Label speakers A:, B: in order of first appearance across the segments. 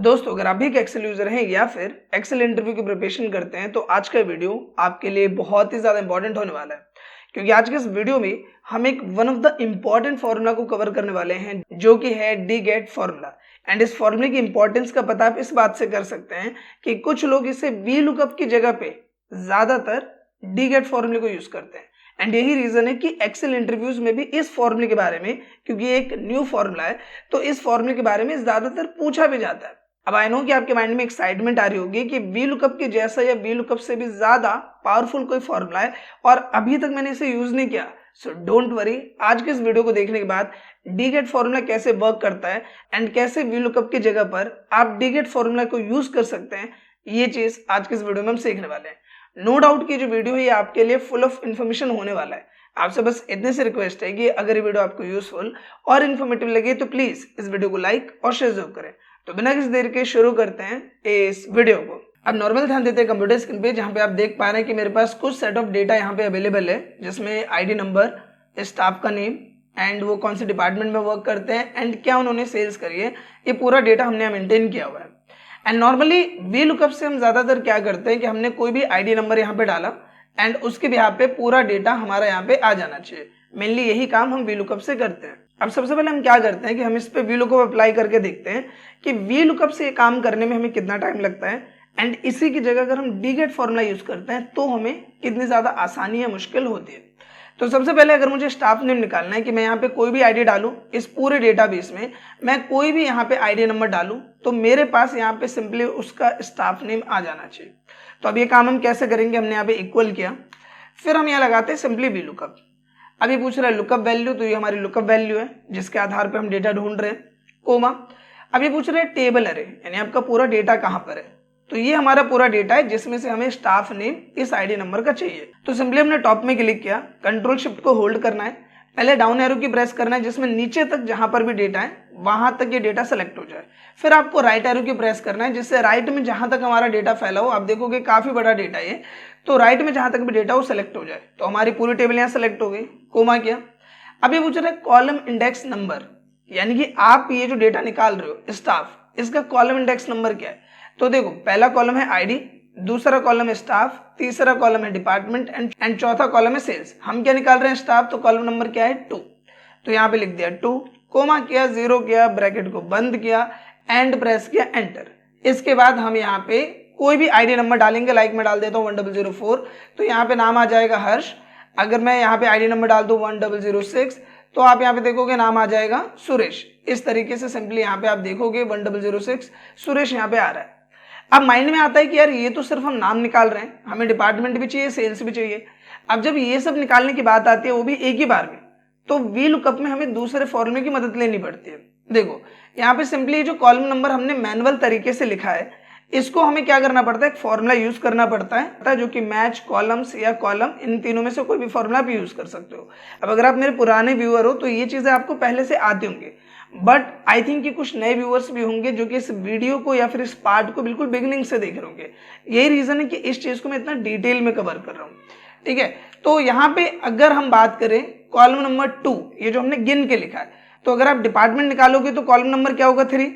A: दोस्तों, अगर आप भी एक एक्सेल यूजर हैं या फिर एक्सेल इंटरव्यू की प्रिपरेशन करते हैं तो आज का वीडियो आपके लिए बहुत ही ज्यादा इंपॉर्टेंट होने वाला है। क्योंकि आज के इस वीडियो में हम एक one of the important formula को कवर करने वाले हैं जो कि है डी गेट फॉर्मूला। एंड इस फॉर्मूले की इंपॉर्टेंस का पता आप इस बात से कर सकते हैं कि कुछ लोग इसे वी लुकअप की जगह पे ज्यादातर डी गेट फॉर्मूले को यूज करते हैं। एंड यही रीजन है कि एक्सेल इंटरव्यूज में भी इस फॉर्मूले के बारे में, क्योंकि ये एक न्यू फॉर्मूला है, तो इस फॉर्मूले के बारे में ज्यादातर पूछा भी जाता है। अब आई नो कि आपके माइंड में एक्साइटमेंट आ रही होगी कि वी लुकअप के जैसा या वी लुकअप से भी ज्यादा पावरफुल कोई फॉर्मूला है और अभी तक मैंने इसे यूज नहीं किया। सो डोंट वरी, आज के इस वीडियो को देखने के बाद डी गेट फॉर्मूला कैसे वर्क करता है एंड कैसे वी लुकअप की जगह पर आप डी गेट फॉर्मूला को यूज कर सकते हैं, ये चीज आज के इस वीडियो में हम सीखने वाले हैं। नो डाउट कि जो वीडियो है ये आपके लिए फुल ऑफ इन्फॉर्मेशन होने वाला है। आपसे बस इतने से रिक्वेस्ट है कि अगर ये वीडियो आपको यूजफुल और इन्फॉर्मेटिव लगे तो प्लीज इस वीडियो को लाइक और शेयर जरूर करें। तो बिना किसी देर के शुरू करते हैं इस वीडियो को। अब नॉर्मल ध्यान देते हैं कंप्यूटर स्क्रीन पे, जहां पे आप देख पा रहे हैं कि मेरे पास कुछ सेट ऑफ डेटा यहाँ पे अवेलेबल है, जिसमें आईडी नंबर, स्टाफ का नेम एंड वो कौन से डिपार्टमेंट में वर्क करते हैं एंड क्या उन्होंने सेल्स करी है, ये पूरा डेटा हमने मेंटेन किया हुआ है। एंड नॉर्मली वी लुकअप से हम ज्यादातर क्या करते हैं कि हमने कोई भी आईडी नंबर यहाँ पे डाला एंड उसके बिहाफ पे पूरा डेटा हमारा यहाँ पे आ जाना चाहिए। मेनली यही काम हम वी लुकअप से करते हैं। अब सबसे पहले हम क्या करते हैं कि हम इस पे वी लुकअप अप्लाई करके देखते हैं कि वी लुकअप से काम करने में हमें कितना टाइम लगता है एंड इसी की जगह अगर हम डी गेट फॉर्मूला यूज करते हैं तो हमें कितनी ज्यादा आसानी या मुश्किल होती है। तो सबसे पहले अगर मुझे स्टाफ नेम निकालना है कि मैं यहाँ पे कोई भी आईडी डालूं, इस पूरे डेटाबेस में मैं कोई भी यहाँ पे आईडी नंबर डालूं तो मेरे पास यहाँ पे सिंपली उसका स्टाफ नेम आ जाना चाहिए। तो अब ये काम हम कैसे करेंगे, हमने यहाँ पे इक्वल किया, फिर हम यहाँ लगाते हैं सिंपली वी लुकअप। अभी पूछ रहा है लुकअप वैल्यू, तो ये हमारी लुकअप वैल्यू है जिसके आधार पे हम डेटा ढूंढ रहे हैं, कोमा। अभी पूछ रहे हैं टेबल अरे, यानी आपका पूरा डेटा कहाँ पर है, तो ये हमारा पूरा डेटा है जिसमें से हमें स्टाफ नेम इस आईडी नंबर का चाहिए। तो सिंपली हमने टॉप में क्लिक किया, कंट्रोल शिफ्ट को होल्ड करना है, पहले डाउन एरो की प्रेस करना है जिसमें नीचे तक जहां पर भी डेटा है वहां तक ये डेटा सेलेक्ट हो जाए। फिर आपको राइट एरो की प्रेस करना है जिससे राइट में जहां तक हमारा डेटा फैला हो, आप देखोगे काफी बड़ा डेटा है, तो राइट में जहां तक भी डेटा वो सेलेक्ट हो जाए। तो हमारी पूरी टेबल यहाँ सेलेक्ट हो गई, कोमा किया। अब ये पूछ रहा है कॉलम इंडेक्स नंबर, यानी कि आप ये जो डेटा निकाल रहे हो स्टाफ, इसका कॉलम इंडेक्स नंबर क्या है। तो देखो, पहला कॉलम है आईडी, दूसरा कॉलम है स्टाफ, तीसरा कॉलम है डिपार्टमेंट एंड चौथा कॉलम है सेल्स। हम क्या निकाल रहे हैं स्टाफ, तो कॉलम नंबर क्या है 2, तो यहाँ पे लिख दिया 2, कोमा किया, 0 किया, ब्रैकेट को बंद किया एंड प्रेस किया एंटर। इसके बाद हम यहाँ पे कोई भी आईडी नंबर डालेंगे, लाइक मैं डाल देता हूँ 1004, तो यहाँ पे नाम आ जाएगा हर्ष। अगर मैं यहाँ पे आईडी नंबर डाल दूँ 1006, तो आप यहाँ पे देखोगे नाम आ जाएगा सुरेश। इस तरीके से सिंपली यहाँ पे आप देखोगे 1006 सुरेश यहाँ पे आ रहा है। अब माइंड में आता है कि यार ये तो सिर्फ हम नाम निकाल रहे हैं, हमें डिपार्टमेंट भी चाहिए, सेल्स भी चाहिए। अब जब ये सब निकालने की बात आती है वो भी एक ही बार में, तो वी लुकअप में हमें दूसरे फॉर्मूले की मदद लेनी पड़ती है। देखो यहाँ पे सिंपली जो कॉलम नंबर हमने मैनुअल तरीके से लिखा है, इसको हमें क्या करना पड़ता है, एक फॉर्मूला यूज करना पड़ता है जो कि मैच कॉलम्स या कॉलम, इन तीनों में से कोई भी फॉर्मूला भी यूज कर सकते हो। अब अगर आप मेरे पुराने व्यूअर हो तो ये चीजें आपको पहले से आती होंगी, बट आई थिंक कि कुछ नए व्यूअर्स भी होंगे जो कि इस वीडियो को या फिर इस पार्ट को बिल्कुल बिगिनिंग से देख रहे होंगे। यही रीजन है कि इस चीज को मैं इतना डिटेल में कवर कर रहा हूँ, ठीक है। तो यहाँ पे अगर हम बात करें कॉलम नंबर 2, ये जो हमने गिन के लिखा है, तो अगर आप डिपार्टमेंट निकालोगे तो कॉलम नंबर क्या होगा 3,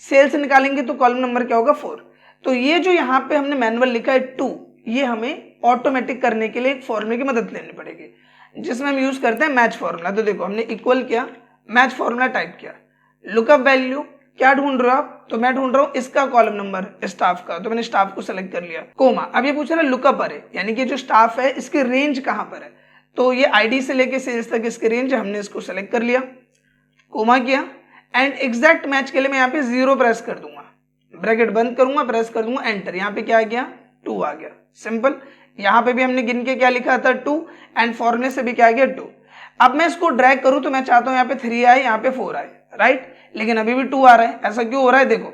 A: सेल्स निकालेंगे तो कॉलम नंबर क्या होगा 4। तो ये जो यहाँ पे हमने मैनुअल लिखा है 2, ये हमें ऑटोमेटिक करने के लिए एक फॉर्मूले की मदद लेनी पड़ेगी जिसमें हम यूज करते हैं मैच फॉर्मूला। तो देखो हमने इक्वल किया, मैच फॉर्मूला टाइप किया, लुकअप वैल्यू क्या ढूंढ रहे हो आप, तो मैं ढूंढ रहा हूँ इसका कॉलम नंबर स्टाफ का, तो मैंने स्टाफ को सेलेक्ट कर लिया, कोमा। अब ये पूछ रहा है लुकअप अरे, यानी कि जो स्टाफ है इसकी रेंज कहाँ पर है, तो ये आईडी से लेके सेल्स तक इसकी रेंज, हमने इसको सेलेक्ट कर लिया, कोमा किया एंड एग्जैक्ट मैच के लिए मैं यहाँ पे 0 प्रेस कर दूंगा, ब्रैकेट बंद करूंगा, प्रेस कर दूंगा एंटर। यहाँ पे क्या आ गया 2 आ गया, सिंपल। यहाँ पे भी हमने गिन के क्या लिखा था 2 एंड फॉर्मूले से भी क्या आ गया 2। अब मैं इसको ड्रैग करूं तो मैं चाहता हूं यहाँ पे 3 आए, यहाँ पे 4 आए, राइट, लेकिन अभी भी 2 आ रहा है। ऐसा क्यों हो रहा है, देखो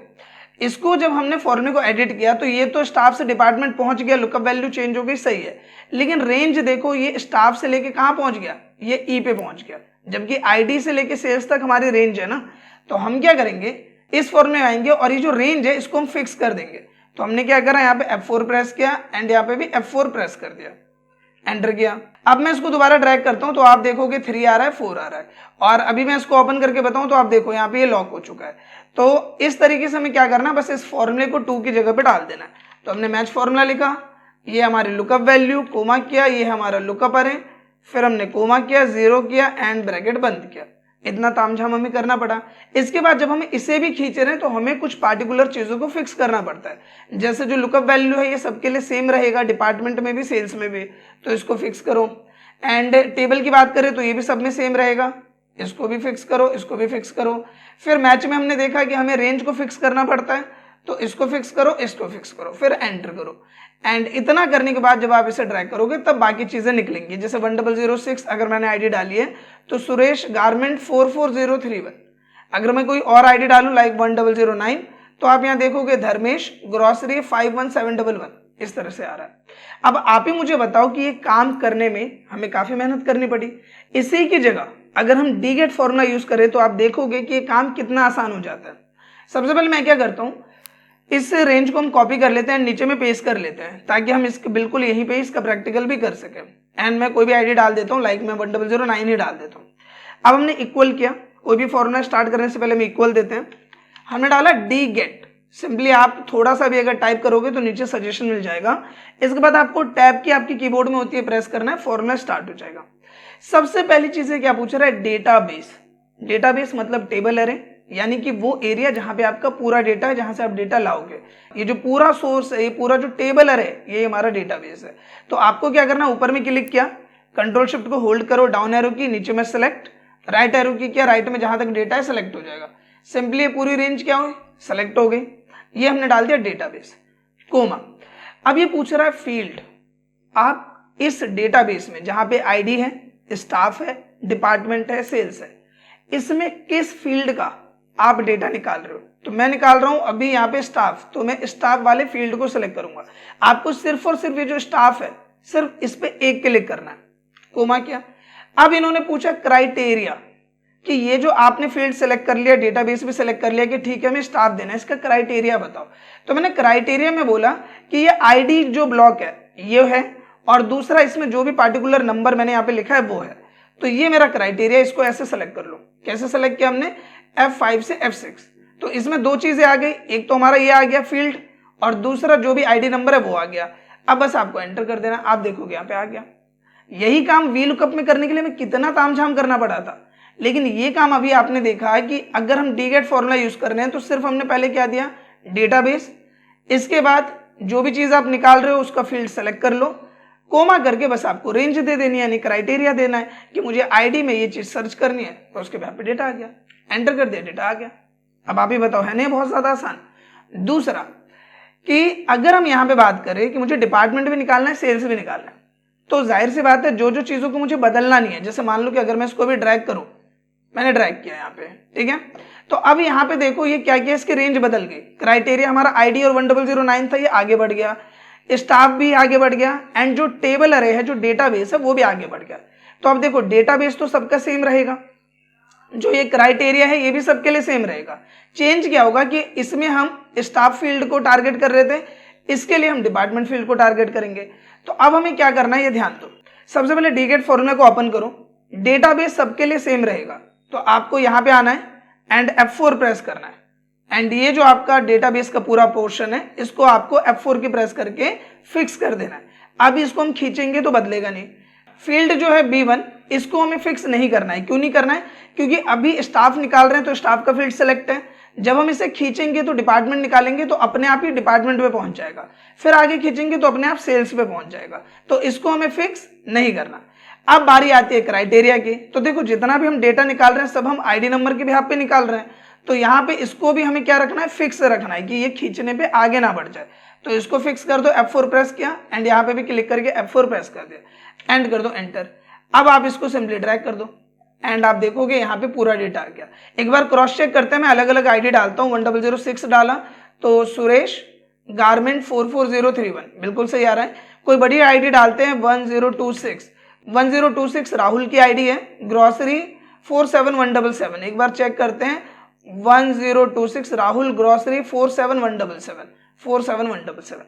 A: इसको जब हमने फॉर्मूले को एडिट किया तो ये तो स्टाफ से डिपार्टमेंट पहुंच गया, लुकअप वैल्यू चेंज हो गई, सही है, लेकिन रेंज देखो ये स्टाफ से लेके कहां पहुंच गया, ये ई पे पहुंच गया, जबकि आईडी से लेके सेल्स तक हमारी रेंज है ना। तो हम क्या करेंगे, इस फॉर्मूले में आएंगे और ये जो रेंज है इसको हम फिक्स कर देंगे। तो हमने क्या करा, यहाँ पे F4 प्रेस किया एंड यहाँ पे भी F4 प्रेस कर दिया, एंटर किया। अब मैं इसको दोबारा ड्रैग करता हूं तो आप देखोगे 3 आ रहा है, 4 आ रहा है, और अभी मैं इसको ओपन करके बताऊं तो आप देखो यहाँ पे ये लॉक हो चुका है। तो इस तरीके से हमें क्या करना है, बस इस फॉर्मूले को 2 की जगह पे डाल देना है। तो हमने मैच फॉर्मूला लिखा, ये हमारी लुकअप वैल्यू, कोमा किया, ये हमारा लुकअप अरे, फिर हमने कोमा किया, 0 किया एंड ब्रैकेट बंद किया। इतना तामझाम हमें करना पड़ा। इसके बाद जब हमें इसे भी खींच रहे हैं तो हमें कुछ पार्टिकुलर चीजों को फिक्स करना पड़ता है। जैसे जो लुकअप वैल्यू है ये सबके लिए सेम रहेगा, डिपार्टमेंट में भी सेल्स में भी, तो इसको फिक्स करो। एंड टेबल की बात करें तो ये भी सब में सेम रहेगा, इसको भी फिक्स करो, इसको भी फिक्स करो। फिर मैच में हमने देखा कि हमें रेंज को फिक्स करना पड़ता है, तो इसको फिक्स करो, इसको फिक्स करो, फिर एंटर करो। एंड इतना करने के बाद जब आप इसे ड्रैग करोगे तब बाकी चीजें निकलेंगी। जैसे 1006 अगर मैंने आईडी डाली है तो सुरेश गारमेंट 44031। अगर मैं कोई और आईडी डालूं लाइक 1009 तो आप यहाँ देखोगे धर्मेश ग्रोसरी 51711, इस तरह से आ रहा है। अब आप ही मुझे बताओ कि ये काम करने में हमें काफी मेहनत करनी पड़ी। इसी की जगह अगर हम डी गेट फॉर्मूला यूज करें तो आप देखोगे कि ये काम कितना आसान हो जाता है। सबसे पहले मैं क्या करता हूँ, इस रेंज को हम कॉपी कर लेते हैं, नीचे में पेस्ट कर लेते हैं ताकि हम इसके बिल्कुल यहीं पे इसका प्रैक्टिकल भी कर सकें। एंड मैं कोई भी आईडी डाल देता हूँ, लाइक मैं 1009 ही डाल देता हूँ। अब हमने इक्वल किया, कोई भी फॉर्मूला स्टार्ट करने से पहले हम इक्वल देते हैं। हमने डाला डी गेट, सिंपली आप थोड़ा सा भी अगर टाइप करोगे तो नीचे सजेशन मिल जाएगा। इसके बाद आपको टैब की आपकी कीबोर्ड में होती है प्रेस करना है, फॉर्मूला स्टार्ट हो जाएगा। सबसे पहली चीज है क्या पूछ रहा है, डेटाबेस। डेटाबेस मतलब टेबल एरे, यानी कि वो एरिया जहां पे आपका पूरा डेटा है, जहां से आप डेटा लाओगे। ये जो पूरा सोर्स है, ये पूरा जो टेबल है, ये हमारा डेटाबेस है। तो आपको क्या करना, ऊपर में क्लिक किया, कंट्रोल शिफ्ट को होल्ड करो, डाउन एरो की, नीचे में सेलेक्ट, राइट एरो की किया, राइट में जहां तक डेटा है सेलेक्ट हो जाएगा। सिंपली पूरी रेंज क्या हुई, सेलेक्ट हो गई। ये हमने डाल दिया डेटाबेस, कोमा। अब ये पूछ रहा है फील्ड। आप इस डेटाबेस में जहां पे आईडी है, स्टाफ है, डिपार्टमेंट है, सेल्स है, इसमें किस फील्ड का आप डेटा निकाल रहे हो। तो मैं निकाल रहा हूं अभी यहाँ पे स्टाफ, तो मैं स्टाफ वाले फील्ड को सिलेक्ट करूंगा। आपको सिर्फ और सिर्फ ये जो स्टाफ है, सिर्फ इस पे एक क्लिक करना है, कोमा किया। अब इन्होंने पूछा क्राइटेरिया, कि ये जो आपने फील्ड सेलेक्ट कर लिया, डेटाबेस भी सेलेक्ट कर लिया कि ठीक है हमें स्टाफ देना है, इसका क्राइटेरिया बताओ। तो मैंने क्राइटेरिया में बोला कि ये आईडी जो ब्लॉक है ये है, और दूसरा इसमें जो भी पार्टिकुलर नंबर मैंने यहाँ पे लिखा है वो है। तो ये मेरा क्राइटेरिया, इसको ऐसे सेलेक्ट कर लो। कैसे सेलेक्ट किया हमने, F5 से F6। तो इसमें दो चीजें आ गई, एक तो हमारा ये आ गया फील्ड, और दूसरा जो भी आईडी नंबर है वो आ गया। अब बस आपको एंटर कर देना, आप देखोगे यहाँ पे आ गया। यही काम वी लुकअप में करने के लिए हमें कितना तामझाम करना पड़ा था, लेकिन ये काम अभी आपने देखा है कि अगर हम डी गेट फॉर्मूला यूज कर रहे हैं तो सिर्फ हमने पहले क्या दिया, डेटाबेस। इसके बाद जो भी चीज आप निकाल रहे हो उसका फील्ड सेलेक्ट कर लो, कोमा करके बस आपको रेंज दे देनी है, यानी क्राइटेरिया देना है कि मुझे आईडी में ये चीज सर्च करनी है, तो उसके बाद पे डेटा आ गया, एंटर कर दिया, डेटा आ गया। अब आप ही बताओ, है नहीं बहुत ज्यादा आसान। दूसरा कि अगर हम यहाँ पे बात करें कि मुझे डिपार्टमेंट भी निकालना है, सेल्स भी निकालना है, तो जाहिर सी बात है जो जो चीजों को मुझे बदलना नहीं है, जैसे मान लो कि अगर मैं इसको भी ड्रैग करूं, मैंने ड्रैग किया यहाँ पे, ठीक है, तो अब यहाँ पे देखो ये क्या किया, इसकी रेंज बदल गई। क्राइटेरिया हमारा आईडी और 1009 था, ये आगे बढ़ गया, स्टाफ भी आगे बढ़ गया, एंड जो टेबल अरे है, जो डेटाबेस है, वो भी आगे बढ़ गया। तो अब देखो डेटाबेस तो सबका सेम रहेगा, जो ये क्राइटेरिया है ये भी सबके लिए सेम रहेगा। चेंज क्या होगा कि इसमें हम स्टाफ फील्ड को टारगेट कर रहे थे, इसके लिए हम डिपार्टमेंट फील्ड को टारगेट करेंगे। तो अब हमें क्या करना है, ये ध्यान दो। सबसे पहले डी गेट फॉर्मूला को ओपन करो, डेटाबेस सबके लिए सेम रहेगा, तो आपको यहां पे आना है एंड F4 प्रेस करना है, एंड ये जो आपका डेटाबेस का पूरा पोर्शन है इसको आपको F4 की प्रेस करके फिक्स कर देना है। अब इसको हम खींचेंगे तो बदलेगा नहीं। फील्ड जो है B1, इसको हमें फिक्स नहीं करना है। क्यों नहीं करना है, क्योंकि अभी स्टाफ निकाल रहे हैं तो स्टाफ का फील्ड सेलेक्ट है। जब हम इसे खींचेंगे तो डिपार्टमेंट निकालेंगे तो अपने आप ही डिपार्टमेंट पे पहुंच जाएगा, फिर आगे खींचेंगे तो अपने आप सेल्स पे पहुंच जाएगा, तो इसको हमें फिक्स नहीं करना। अब बारी आती है क्राइटेरिया की। तो देखो जितना भी हम डेटा निकाल रहे हैं सब हम आईडी नंबर के बिहाफ पे निकाल रहे हैं, तो यहाँ पे इसको भी हमें क्या रखना है, फिक्स रखना है कि ये खींचने पे आगे ना बढ़ जाए। तो इसको फिक्स कर दो, F4 प्रेस किया, एंड यहाँ पे भी क्लिक करके F4 प्रेस कर दिया, एंड कर दो एंटर। अब आप इसको सिंपली ड्रैग कर दो, एंड आप देखोगे यहाँ पे पूरा डेटा आ गया। एक बार क्रॉस चेक करते हैं, मैं अलग अलग आईडी डालता हूँ। 1006 डाला तो सुरेश गारमेंट 44031 बिल्कुल सही आ रहा है। कोई बड़ी आईडी डालते हैं 1026 राहुल की आईडी है, ग्रोसरी 47177। एक बार चेक करते हैं, 1026 राहुल ग्रोसरी 47177।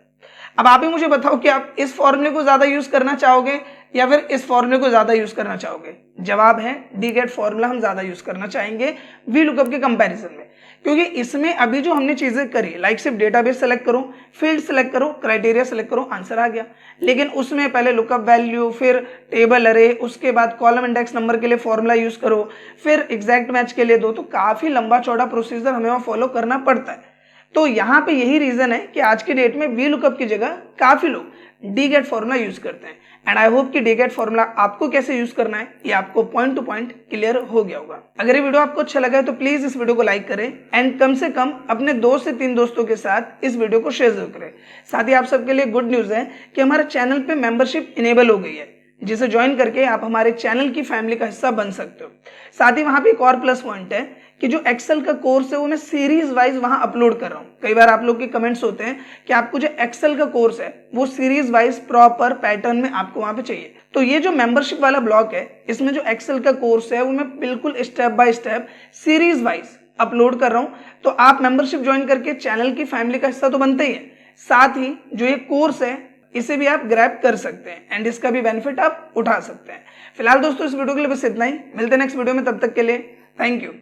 A: अब आप ही मुझे बताओ कि आप इस फॉर्मूले को ज्यादा यूज करना चाहोगे या फिर इस फॉर्मूले को ज्यादा यूज करना चाहोगे। जवाब है डी गेट फॉर्मूला हम ज्यादा यूज करना चाहेंगे वी लुकअप के कंपैरिजन में, क्योंकि इसमें अभी जो हमने चीजें करी लाइक सिर्फ डेटाबेस सेलेक्ट करो, फील्ड सेलेक्ट करो, क्राइटेरिया सेलेक्ट करो, आंसर आ गया। लेकिन उसमें पहले लुकअप वैल्यू, फिर टेबल अरे, उसके बाद कॉलम इंडेक्स नंबर के लिए फॉर्मूला यूज करो, फिर एग्जैक्ट मैच के लिए दो, तो काफी लंबा चौड़ा प्रोसीजर हमें वहां फॉलो करना पड़ता है। तो यहाँ पे यही रीजन है कि आज की डेट में वी लुकअप की जगह काफी लोग डी गेट फॉर्मूला यूज करते हैं। एंड आई होप कि डी गेट फॉर्मूला आपको कैसे यूज करना है ये आपको पॉइंट टू पॉइंट क्लियर हो गया होगा। अगर ये वीडियो आपको अच्छा लगा है तो प्लीज इस वीडियो को लाइक करें एंड कम से कम अपने 2 से 3 दोस्तों के साथ इस वीडियो को शेयर जरूर करें। साथ ही आप सबके लिए गुड न्यूज है कि हमारे चैनल पे मेंबरशिप इनेबल हो गई है, जिसे ज्वाइन करके आप हमारे चैनल की फैमिली का हिस्सा बन सकते हो। साथ ही वहां पे एक और प्लस पॉइंट है कि जो एक्सेल का कोर्स है वो मैं सीरीज वाइज वहां अपलोड कर रहा हूं। कई बार आप लोग के कमेंट्स होते हैं कि आपको जो एक्सेल का कोर्स है वो सीरीज वाइज प्रॉपर पैटर्न में आपको वहां पे चाहिए। तो ये जो मेंबरशिप वाला ब्लॉक है, इसमें जो एक्सेल का कोर्स है वो मैं बिल्कुल step by step series wise upload कर रहा हूं। तो आप मेंबरशिप ज्वाइन करके चैनल की फैमिली का हिस्सा तो बनते ही है, साथ ही जो ये कोर्स है इसे भी आप ग्रैब कर सकते हैं एंड इसका भी बेनिफिट आप उठा सकते हैं। फिलहाल दोस्तों इस वीडियो के लिए बस इतना ही, मिलते हैं नेक्स्ट वीडियो में, तब तक के लिए थैंक यू।